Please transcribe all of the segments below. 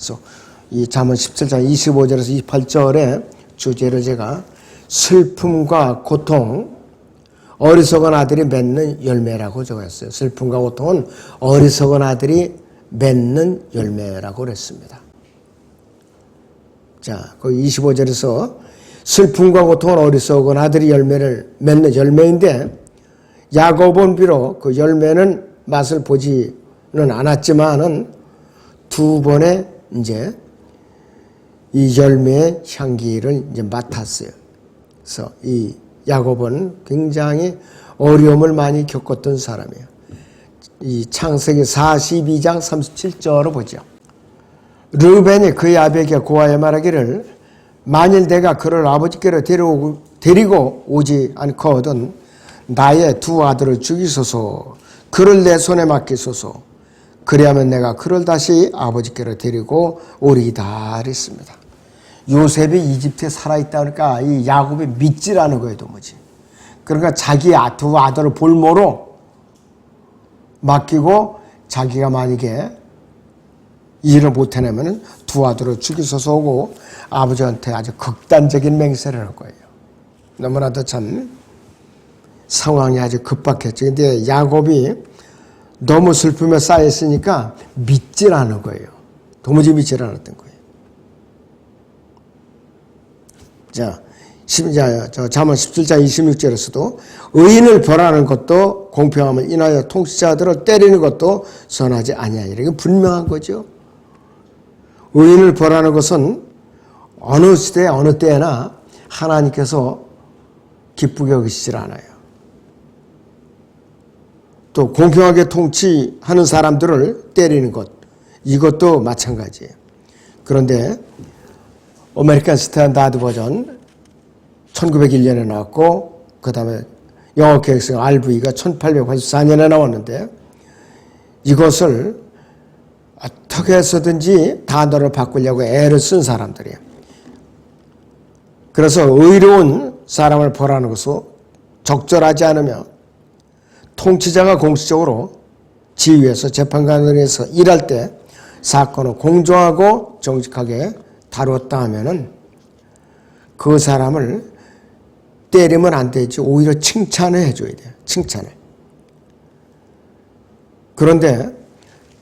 그래서 이 잠언 17장 25절에서 28절의 주제를 제가 슬픔과 고통, 어리석은 아들이 맺는 열매라고 적었어요. 슬픔과 고통은 어리석은 아들이 맺는 열매라고 그랬습니다. 자, 그 25절에서 슬픔과 고통은 어리석은 아들이 열매를 맺는 열매인데 야곱은 비록 그 열매는 맛을 보지는 않았지만은 두 번의 이제 이 열매의 향기를 이제 맡았어요. 그래서 이 야곱은 굉장히 어려움을 많이 겪었던 사람이에요. 이 창세기 42장 37절을 보죠. 르벤이 그의 아비에게 고하여 말하기를 만일 내가 그를 아버지께로 데리고 오지 않거든 나의 두 아들을 죽이소서 그를 내 손에 맡기소서 그리하면 내가 그를 다시 아버지께로 데리고 오리이다 그랬습니다. 요셉이 이집트에 살아있다 그러니까 이 야곱이 믿지라는 거예요 도무지. 그러니까 자기 두 아들을 볼모로 맡기고 자기가 만약에 일을 못해내면 두 아들을 죽이소서 오고 아버지한테 아주 극단적인 맹세를 할 거예요. 너무나도 참 상황이 아주 급박했죠. 근데 야곱이 너무 슬픔에 쌓여있으니까 믿질 않은 거예요. 도무지 믿질 않았던 거예요. 자, 잠언 17장 26절에서도 의인을 벌하는 것도 공평함을 인하여 통치자들을 때리는 것도 선하지 아니하니라. 이게 분명한 거죠. 의인을 벌하는 것은 어느 시대 어느 때나 하나님께서 기쁘게 여기시질 않아요. 또 공평하게 통치하는 사람들을 때리는 것 이것도 마찬가지예요. 그런데 아메리칸 스탠다드 버전 1901년에 나왔고 그 다음에 영어 계획서 RV가 1884년에 나왔는데 이것을 어떻게 해서든지 단어를 바꾸려고 애를 쓴 사람들이에요. 그래서 의로운 사람을 벌하는 것은 적절하지 않으며 통치자가 공식적으로 지휘해서 재판관에서 일할 때 사건을 공정하고 정직하게 다뤘다 하면은 그 사람을 때리면 안 되지. 오히려 칭찬을 해줘야 돼요. 칭찬을. 그런데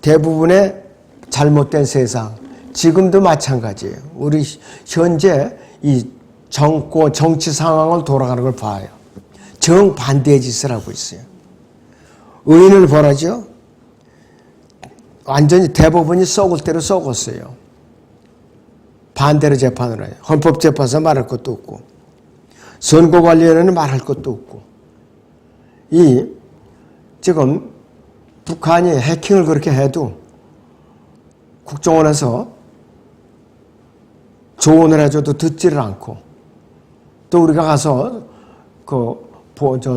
대부분의 잘못된 세상, 지금도 마찬가지예요. 우리 현재 이 정치 상황을 돌아가는 걸 봐요. 정반대의 짓을 하고 있어요. 의인을 벌하죠. 완전히 대법원이 썩을 대로 썩었어요. 반대로 재판을 해요. 헌법재판소 말할 것도 없고 선거관리위원회는 말할 것도 없고 지금 북한이 해킹을 그렇게 해도 국정원에서 조언을 해줘도 듣지를 않고 또 우리가 가서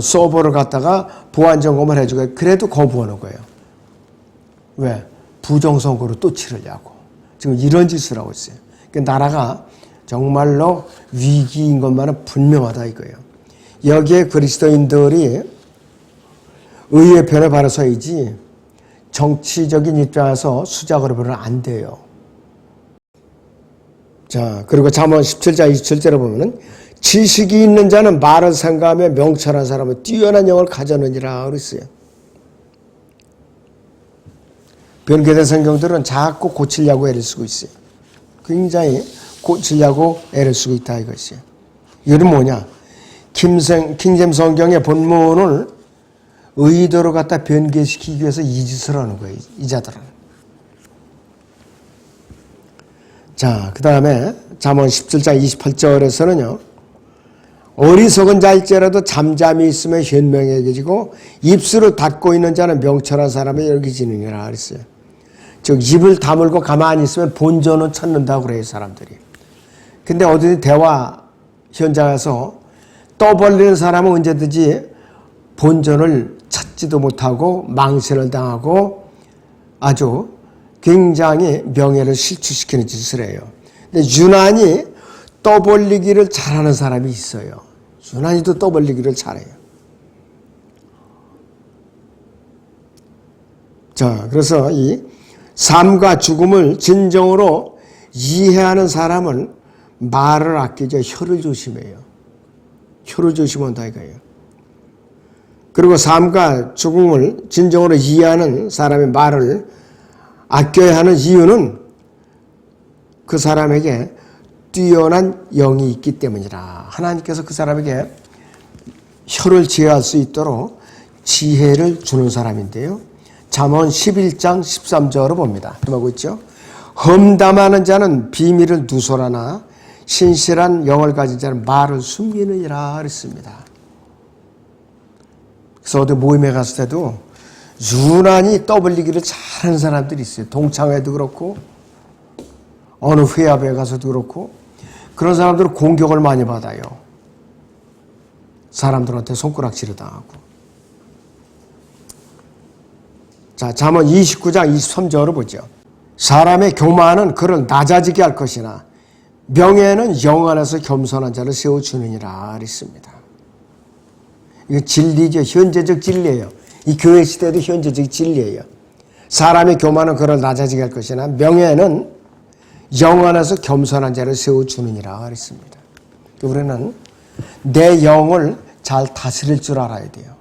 서버를 갖다가 보안 점검을 해주고 그래도 거부하는 거예요. 왜? 부정선거로 또 치르려고. 지금 이런 짓을 하고 있어요. 그러니까 나라가 정말로 위기인 것만은 분명하다 이거예요. 여기에 그리스도인들이 의의 편에 바로 서야지 정치적인 입장에서 수작으로 보면 안 돼요. 자, 그리고 잠언 17장 27절에 보면은 지식이 있는 자는 말을 생각하며 명철한 사람은 뛰어난 영을 가졌느니라 그랬어요. 변개된 성경들은 자꾸 고치려고 애를 쓰고 있어요. 굉장히 고치려고 애를 쓰고 있다 이것이에요. 이건 뭐냐? 킹잼 성경의 본문을 의도로 갖다 변개시키기 위해서 이 짓을 하는 거예요. 이 자들은. 자, 그 다음에 잠언 17장 28절에서는요. 어리석은 자일지라도 잠잠히 있으면 현명해지고 입술을 닫고 있는 자는 명철한 사람의 여기지느니라 그랬어요. 즉 입을 다물고 가만히 있으면 본전은 찾는다고 그래요 사람들이. 근데 어디 대화 현장에서 떠벌리는 사람은 언제든지 본전을 찾지도 못하고 망신을 당하고 아주 굉장히 명예를 실추시키는 짓을 해요. 근데 유난히 떠벌리기를 잘하는 사람이 있어요. 유난히도 떠벌리기를 잘해요. 자, 그래서 이 삶과 죽음을 진정으로 이해하는 사람은 말을 아끼죠. 혀를 조심해요. 혀를 조심한다 이거예요. 그리고 삶과 죽음을 진정으로 이해하는 사람의 말을 아껴야 하는 이유는 그 사람에게 뛰어난 영이 있기 때문이라. 하나님께서 그 사람에게 혀를 제어할 수 있도록 지혜를 주는 사람인데요. 잠언 11장 13절을 봅니다. 하고 있죠. 험담하는 자는 비밀을 누설하나 신실한 영을 가진 자는 말을 숨기느니라 그랬습니다. 그래서 어디 모임에 갔을 때도 유난히 떠벌리기를 잘하는 사람들이 있어요. 동창회도 그렇고 어느 회합에 가서도 그렇고 그런 사람들은 공격을 많이 받아요. 사람들한테 손가락질을 당하고. 자, 잠언 29장 23절을 보죠. 사람의 교만은 그를 낮아지게 할 것이나 명예는 영 안에서 겸손한 자를 세워주느니라 그랬습니다. 이거 진리죠. 현재적 진리예요. 이 교회 시대도 현재적 진리예요. 사람의 교만은 그를 낮아지게 할 것이나 명예는 영 안에서 겸손한 자를 세워주느니라 그랬습니다. 우리는 내 영을 잘 다스릴 줄 알아야 돼요.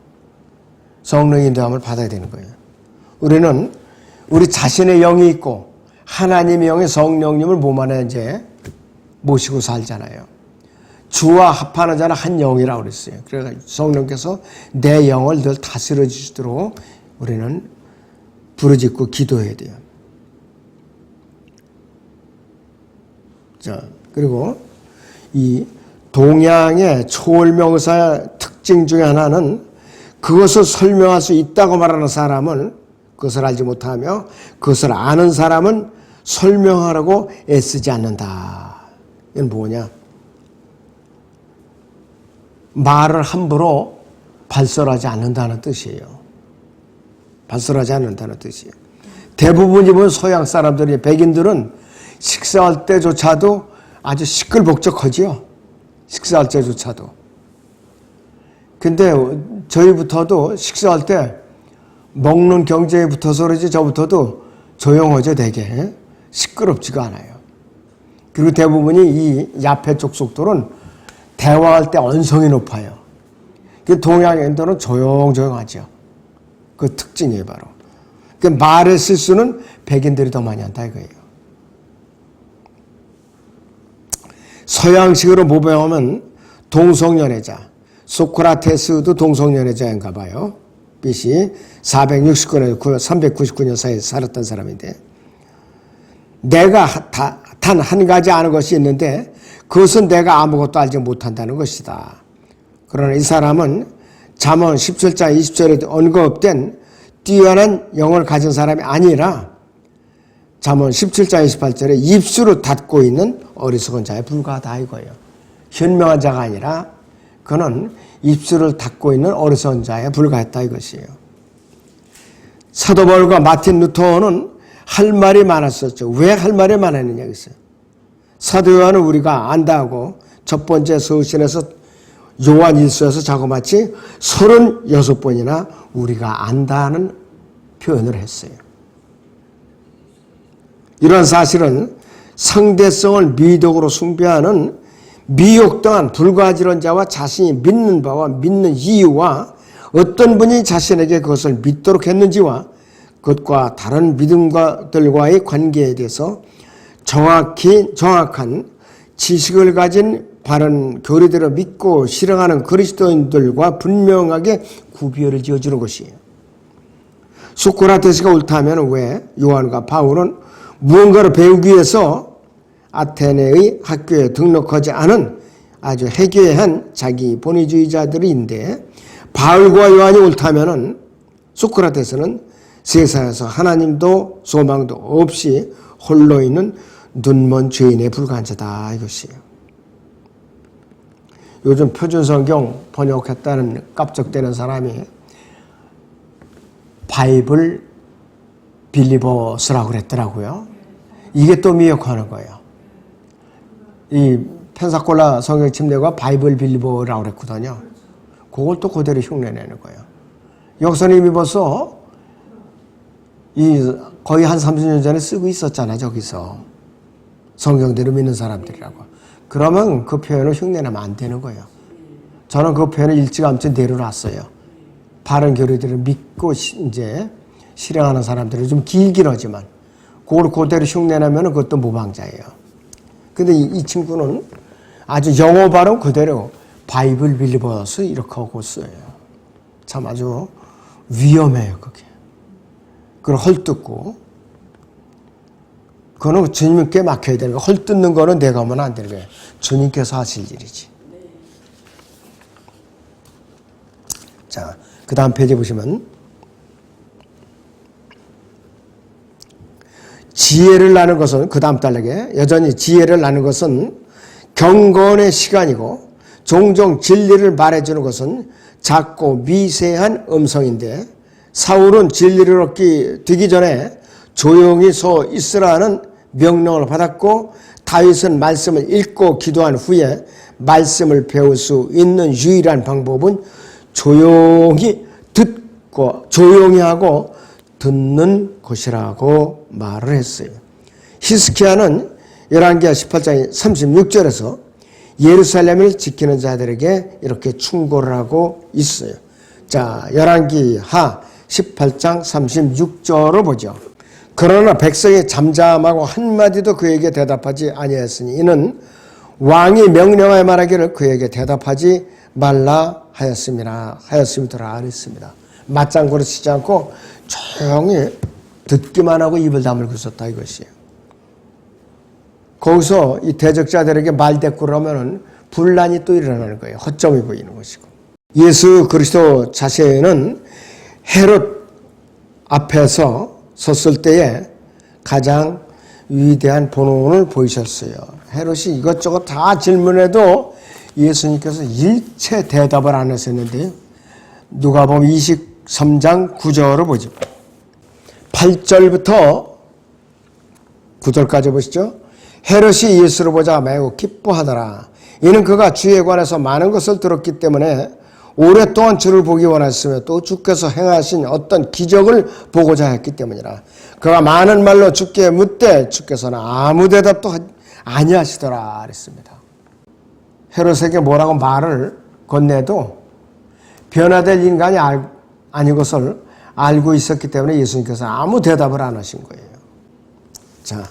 성령의 인도함을 받아야 되는 거예요. 우리는 우리 자신의 영이 있고 하나님의 영의 성령님을 몸 안에 이제 모시고 살잖아요. 주와 합하는 자는 한 영이라고 그랬어요. 그래서 성령께서 내 영을 늘 다스려 주시도록 우리는 부르짖고 기도해야 돼요. 자, 그리고 이 동양의 초월명사의 특징 중에 하나는 그것을 설명할 수 있다고 말하는 사람은 그것을 알지 못하며 그것을 아는 사람은 설명하라고 애쓰지 않는다. 이건 뭐냐? 말을 함부로 발설하지 않는다는 뜻이에요. 발설하지 않는다는 뜻이에요. 대부분이 보면 서양 사람들이 백인들은 식사할 때조차도 아주 시끌벅적하지요. 식사할 때조차도. 근데 저희부터도 식사할 때 먹는 경제에 붙어서 그러지 저부터도 조용하죠 되게. 시끄럽지가 않아요. 그리고 대부분이 이 야페 쪽 속들은 대화할 때 언성이 높아요. 동양인들은 조용조용하죠. 그 특징이에요 바로. 말의 실수는 백인들이 더 많이 한다 이거예요. 서양식으로 모범하면 동성연애자, 소크라테스도 동성연애자인가 봐요. BC 469년, 399년 사이에 살았던 사람인데 내가 단 한 가지 아는 것이 있는데 그것은 내가 아무것도 알지 못한다는 것이다. 그러나 이 사람은 잠언 17장 20절에 언급된 뛰어난 영을 가진 사람이 아니라 잠언 17장 28절에 입술을 닫고 있는 어리석은 자에 불과하다 이거예요. 현명한 자가 아니라 그는 입술을 닫고 있는 어리석은 자에 불과했다 이것이에요. 사도 바울과 마틴 루터는 할 말이 많았었죠. 왜 할 말이 많았느냐 했어요. 사도 요한은 우리가 안다고 첫 번째 서신에서 요한 일서에서 자그마치 36번이나 우리가 안다는 표현을 했어요. 이러한 사실은 상대성을 미덕으로 숭배하는 미혹당한 불가지런 자와 자신이 믿는 바와 믿는 이유와 어떤 분이 자신에게 그것을 믿도록 했는지와 그것과 다른 믿음들과의 관계에 대해서 정확한 지식을 가진 바른 교리대로 믿고 실행하는 그리스도인들과 분명하게 구별을 지어주는 것이에요. 소크라테스가 옳다면 왜 요한과 바울은 무언가를 배우기 위해서 아테네의 학교에 등록하지 않은 아주 해괴한 자기 본위주의자들인데 바울과 요한이 옳다면 소크라테스는 세상에서 하나님도 소망도 없이 홀로 있는 눈먼 죄인에 불과한 자다 이것이에요. 요즘 표준성경 번역했다는 깜짝대는 사람이 바이블 빌리버스라고 그랬더라고요. 이게 또 미혹하는 거예요. 이 펜사콜라 성경 침례가 바이블 빌리버라고 그랬거든요. 그걸 또 그대로 흉내내는 거예요. 여기서는 이미 벌써 거의 한 30년 전에 쓰고 있었잖아요. 저기서 성경대로 믿는 사람들이라고. 그러면 그 표현을 흉내내면 안 되는 거예요. 저는 그 표현을 일찌감치 내려놨어요. 바른 교리들을 믿고 이제 실행하는 사람들은 좀 길긴 하지만 그걸 그대로 흉내내면 그것도 무방자예요. 근데 이 친구는 아주 영어 발음 그대로 바이블 빌리버스 이렇게 하고 써요. 참 아주 위험해요, 그게. 그걸 헐뜯고. 그거는 주님께 맡겨야 되는 거. 헐뜯는 거는 내가 하면 안 되는 거예요. 주님께서 하실 일이지. 자, 그 다음 페이지 보시면 지혜를 나는 것은 그 다음 단락에 여전히 지혜를 나는 것은 경건의 시간이고 종종 진리를 말해주는 것은 작고 미세한 음성인데 사울은 진리를 얻기 되기 전에 조용히 서 있으라는 명령을 받았고 다윗은 말씀을 읽고 기도한 후에 말씀을 배울 수 있는 유일한 방법은 조용히 듣고 조용히 하고 듣는 것이라고 말을 했어요. 히스기야는 열왕기하 18장 36절에서 예루살렘을 지키는 자들에게 이렇게 충고를 하고 있어요. 자, 열왕기하 18장 36절을 보죠. 그러나 백성이 잠잠하고 한마디도 그에게 대답하지 아니하였으니 이는 왕이 명령하여 말하기를 그에게 대답하지 말라 하였음이더라 그랬습니다. 맞장구를 치지 않고 조용히 듣기만 하고 입을 다물고 있었다 이것이에요. 거기서 이 대적자들에게 말대꾸를 하면은 분란이 또 일어나는 거예요. 허점이 보이는 것이고. 예수 그리스도 자신은 헤롯 앞에서 섰을 때에 가장 위대한 본원을 보이셨어요. 헤롯이 이것저것 다 질문해도 예수님께서 일체 대답을 안 하셨는데요. 누가복음 23장 9절을 보죠. 8절부터 9절까지 보시죠. 헤롯이 예수를 보자 매우 기뻐하더라. 이는 그가 주에 관해서 많은 것을 들었기 때문에 오랫동안 주를 보기 원했으며 또 주께서 행하신 어떤 기적을 보고자 했기 때문이라. 그가 많은 말로 주께 묻되 주께서는 아무 대답도 아니하시더라 그랬습니다. 헤롯에게 뭐라고 말을 건네도 변화될 인간이 아닌 것을 알고 있었기 때문에 예수님께서 아무 대답을 안 하신 거예요. 자,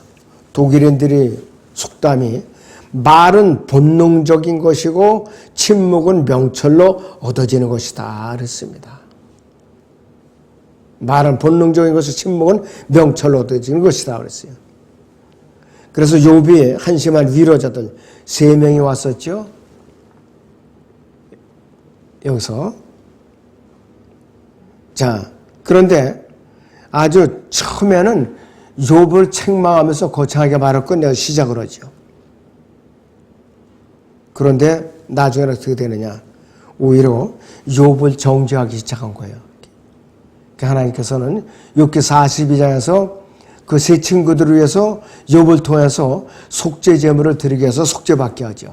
독일인들이 속담이 말은 본능적인 것이고 침묵은 명철로 얻어지는 것이다 그랬습니다. 말은 본능적인 것이고 침묵은 명철로 얻어지는 것이다 그랬어요. 그래서 욥이 한심한 위로자들 3명이 왔었죠. 여기서 자, 그런데 아주 처음에는 욥을 책망하면서 거창하게 말을 끝내서 시작을 하죠. 그런데 나중에는 어떻게 되느냐. 오히려 욥을 정죄하기 시작한 거예요. 하나님께서는 욥기 42장에서 그 세 친구들을 위해서 욥을 통해서 속죄 제물을 드리게 해서 속죄받게 하죠.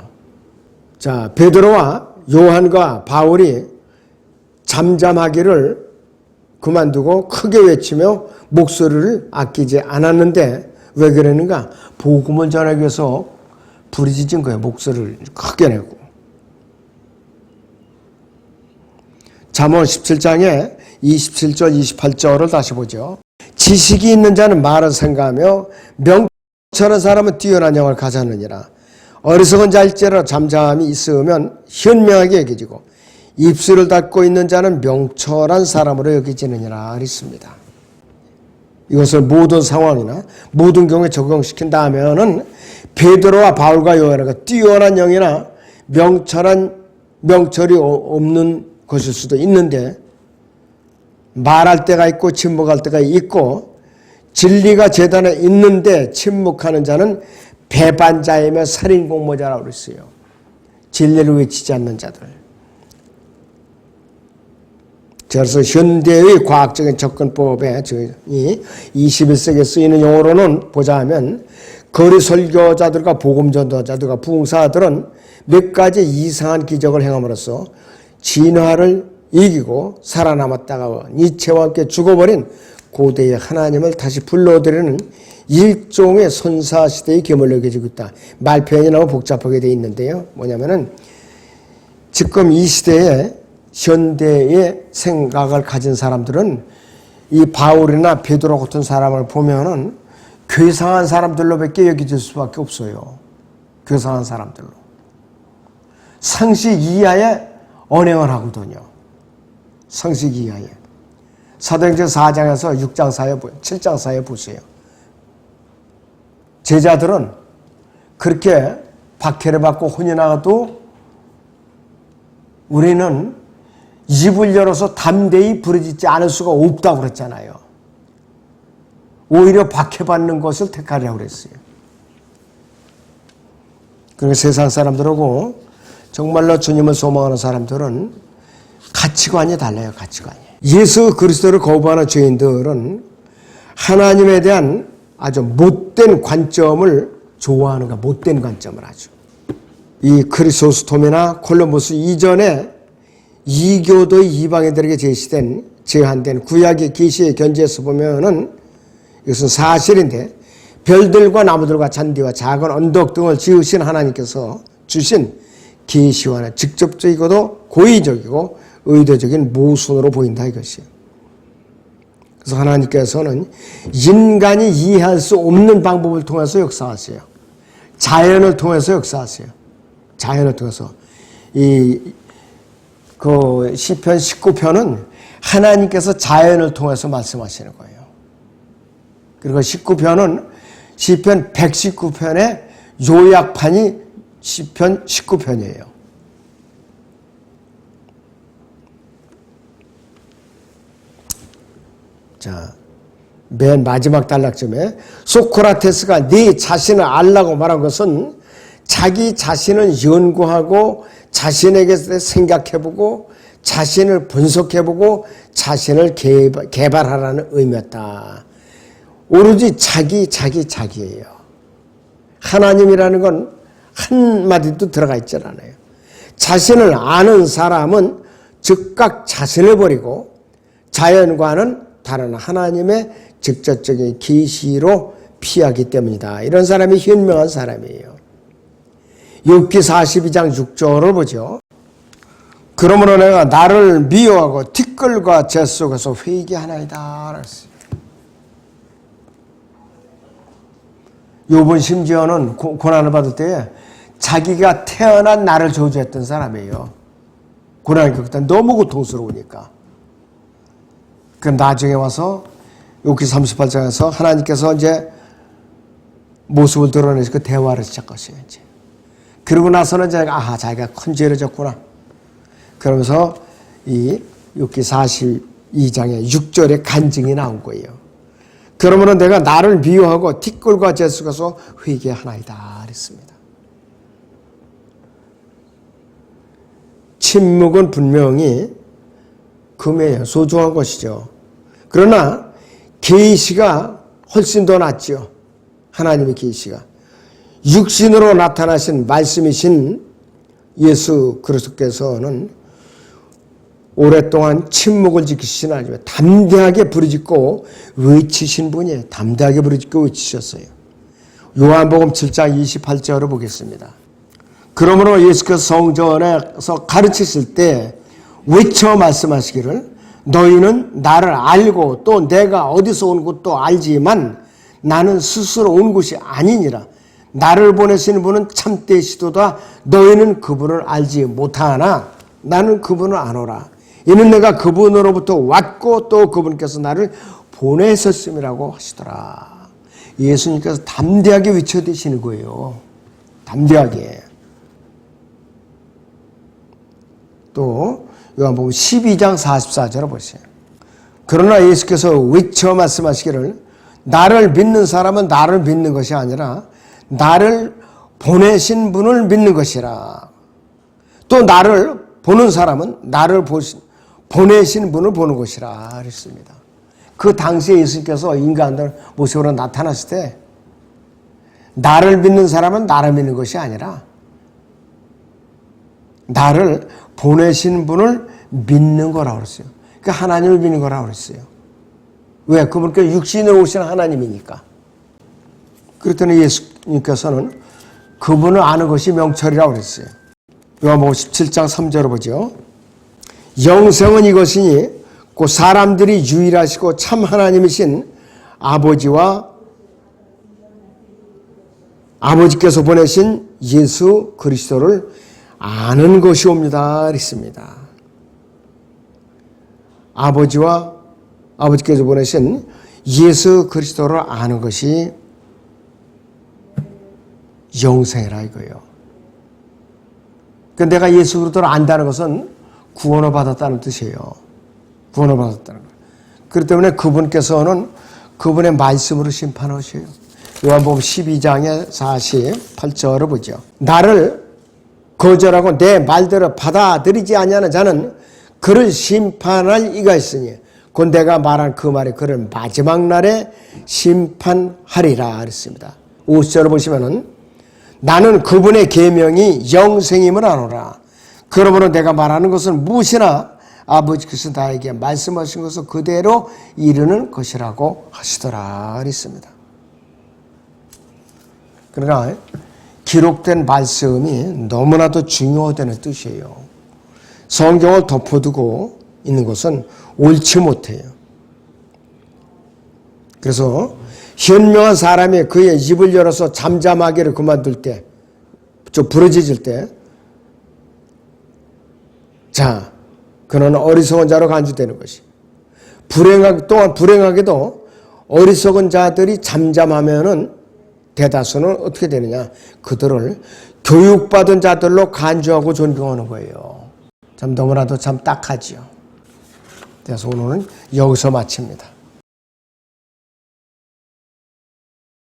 자, 베드로와 요한과 바울이 잠잠하기를 그만두고 크게 외치며 목소리를 아끼지 않았는데 왜 그랬는가? 복음을 전하기 위해서 부르짖은 거예요. 목소리를 크게 내고. 잠언 17장에 27절 28절을 다시 보죠. 지식이 있는 자는 말을 생각하며 명철한 사람은 뛰어난 영을 가졌느니라. 어리석은 자일지라도 잠잠함이 있으면 현명하게 여겨지고 입술을 닫고 있는 자는 명철한 사람으로 여겨지느니라 그랬습니다. 이것을 모든 상황이나 모든 경우에 적용시킨다면은 베드로와 바울과 요한과 뛰어난 영이나 명철이 없는 것일 수도 있는데 말할 때가 있고 침묵할 때가 있고 진리가 제단에 있는데 침묵하는 자는 배반자이며 살인공모자라고 그랬어요. 진리를 외치지 않는 자들. 그래서 현대의 과학적인 접근법에 21세기에 쓰이는 용어로는 보자면 거리 설교자들과 복음 전도자들과 부흥사들은 몇 가지 이상한 기적을 행함으로써 진화를 이기고 살아남았다가 니체와 함께 죽어버린 고대의 하나님을 다시 불러들이는 일종의 선사시대의 겸을 여겨지고 있다. 말 표현이 너무 복잡하게 되어 있는데요. 뭐냐면은 지금 이 시대에 현대의 생각을 가진 사람들은 이 바울이나 베드로 같은 사람을 보면은 괴상한 사람들로밖에 여겨질 수밖에 없어요. 괴상한 사람들로. 상식 이하에 언행을 하거든요. 상식 이하에. 사도행전 4장에서 6장 사이에, 7장 사이에 보세요. 제자들은 그렇게 박해를 받고 혼이 나가도 우리는 입을 열어서 담대히 부르짖지 않을 수가 없다고 그랬잖아요. 오히려 박해받는 것을 택하려고 그랬어요. 그러니까 세상 사람들하고 정말로 주님을 소망하는 사람들은 가치관이 달라요. 가치관이. 예수 그리스도를 거부하는 죄인들은 하나님에 대한 아주 못된 관점을 좋아하는 거야. 못된 관점을 아주. 이 크리소스톰이나 콜럼버스 이전에 이교도의 이방인들에게 제시된 제한된 구약의 계시의 견지에서 보면은 이것은 사실인데 별들과 나무들과 잔디와 작은 언덕 등을 지으신 하나님께서 주신 계시와는 직접적이고도 고의적이고 의도적인 모순으로 보인다 이것이에요. 그래서 하나님께서는 인간이 이해할 수 없는 방법을 통해서 역사하세요. 자연을 통해서 역사하세요. 자연을 통해서. 시편 19편은 하나님께서 자연을 통해서 말씀하시는 거예요. 그리고 19편은 시편 119편의 요약판이 시편 19편이에요. 자, 맨 마지막 단락쯤에 소크라테스가 네 자신을 알라고 말한 것은 자기 자신을 연구하고 자신에게 생각해보고 자신을 분석해보고 자신을 개발하라는 의미였다. 오로지 자기예요. 하나님이라는 건 한마디도 들어가 있지 않아요. 자신을 아는 사람은 즉각 자신을 버리고 자연과는 다른 하나님의 직접적인 계시로 피하기 때문이다. 이런 사람이 현명한 사람이에요. 욥기 42장 6절을 보죠. 그러므로 내가 나를 미워하고 티끌과 재 속에서 회개하나이다. 그랬어요. 욥은 심지어는 고난을 받을 때 자기가 태어난 나를 저주했던 사람이에요. 고난을 겪을 때 너무 고통스러우니까. 그 나중에 와서 욥기 38장에서 하나님께서 이제 모습을 드러내서 그 대화를 시작하셔요. 이제. 그러고 나서는 자기가 큰 죄를 졌구나. 그러면서 이 욥기 42장의 6절에 간증이 나온 거예요. 그러므로 내가 나를 미워하고 티끌과 재 속에서 회개하나이다 그랬습니다. 침묵은 분명히 금이에요. 소중한 것이죠. 그러나 계시가 훨씬 더 낫죠. 하나님의 계시가. 육신으로 나타나신 말씀이신 예수 그리스도께서는 오랫동안 침묵을 지키신 하나님, 담대하게 부르짖고 외치신 분이에요. 담대하게 부르짖고 외치셨어요. 요한복음 7장 28절을 보겠습니다. 그러므로 예수께서 성전에서 가르치실 때 외쳐 말씀하시기를 너희는 나를 알고 또 내가 어디서 온 것도 알지만 나는 스스로 온 것이 아니니라. 나를 보내시는 분은 참되시도다. 너희는 그분을 알지 못하나 나는 그분을 아노라. 이는 내가 그분으로부터 왔고 또 그분께서 나를 보내셨음이라고 하시더라. 예수님께서 담대하게 외쳐대시는 거예요. 담대하게. 또 요한복음 12장 44절을 보세요. 그러나 예수께서 외쳐 말씀하시기를 나를 믿는 사람은 나를 믿는 것이 아니라 나를 보내신 분을 믿는 것이라. 또 나를 보는 사람은 나를 보내신 분을 보는 것이라 그랬습니다. 그 당시에 예수님께서 인간들 모습으로 나타났을 때 나를 믿는 사람은 나를 믿는 것이 아니라 나를 보내신 분을 믿는 거라고 그랬어요. 그러니까 하나님을 믿는 거라고 그랬어요. 왜? 그분께 육신으로 오신 하나님이니까. 그랬더니 예수님께서는 그분을 아는 것이 명철이라고 그랬어요. 요한복음 17장 3절을 보죠. 영생은 이것이니 그 사람들이 유일하시고 참 하나님이신 아버지께서 보내신 예수 그리스도를 아는 것이옵니다. 그랬습니다. 아버지께서 보내신 예수 그리스도를 아는 것이 영생이라 이거예요. 그러니까 내가 예수 그리스도를 안다는 것은 구원을 받았다는 뜻이에요. 구원을 받았다는 거예요. 그렇기 때문에 그분께서는 그분의 말씀으로 심판하셔요. 요한복음 12장의 48절을 보죠. 나를 거절하고 내 말대로 받아들이지 아니하는 자는 그를 심판할 이가 있으니 곧 내가 말한 그 말이 그를 마지막 날에 심판하리라 그랬습니다. 50절을 보시면은 나는 그분의 계명이 영생임을 아노라. 그러므로 내가 말하는 것은 무엇이나 아버지께서 나에게 말씀하신 것을 그대로 이루는 것이라고 하시더라 그랬습니다. 그러나 기록된 말씀이 너무나도 중요하다는 뜻이에요. 성경을 덮어두고 있는 것은 옳지 못해요. 그래서 현명한 사람이 그의 입을 열어서 잠잠하기를 그만둘 때, 좀 부러지질 때, 자, 그는 어리석은 자로 간주되는 것이. 또한 불행하게도 어리석은 자들이 잠잠하면은 대다수는 어떻게 되느냐? 그들을 교육받은 자들로 간주하고 존경하는 거예요. 참 너무나도 참 딱하지요. 그래서 오늘은 여기서 마칩니다.